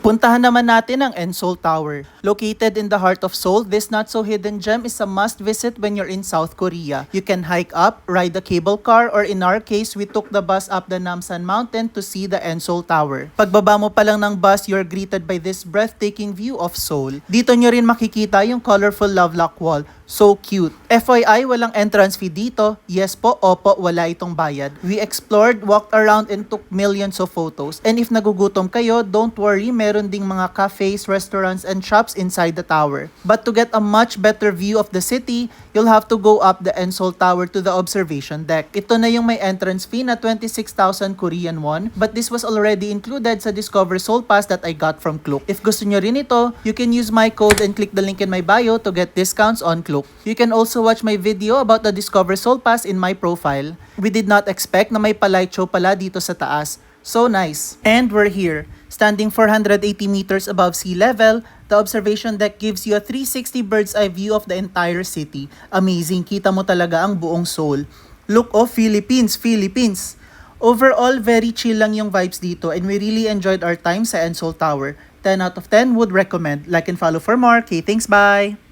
Puntahan naman natin ang Ensol Tower. Located in the heart of Seoul, this not-so-hidden gem is a must-visit when you're in South Korea. You can hike up, ride the cable car, or in our case, we took the bus up the Namsan Mountain to see the Ensol Tower. Pagbaba mo pa lang ng bus, you're greeted by this breathtaking view of Seoul. Dito nyo rin makikita yung colorful Lovelock Wall. So cute. FYI, walang entrance fee dito. Yes po, opo, wala itong bayad. We explored, walked around, and took millions of photos. And if nagugutom kayo, don't worry, meron ding mga cafes, restaurants, and shops inside the tower. But to get a much better view of the city, you'll have to go up the Ensol Tower to the observation deck. Ito na yung may entrance fee na 26,000 Korean won, but this was already included sa Discover Seoul Pass that I got from Klook. If gusto nyo rin ito, you can use my code and click the link in my bio to get discounts on Klook. You can also watch my video about the Discover Seoul Pass in my profile. We did not expect na may palight show pala dito sa taas. So nice. And we're here. Standing 480 meters above sea level, the observation deck gives you a 360 bird's eye view of the entire city. Amazing, kita mo talaga ang buong Seoul. Look, oh, Philippines, Philippines. Overall, very chill lang yung vibes dito and we really enjoyed our time sa Ensol Tower. 10 out of 10 would recommend. Like and follow for more. Okay, thanks, bye!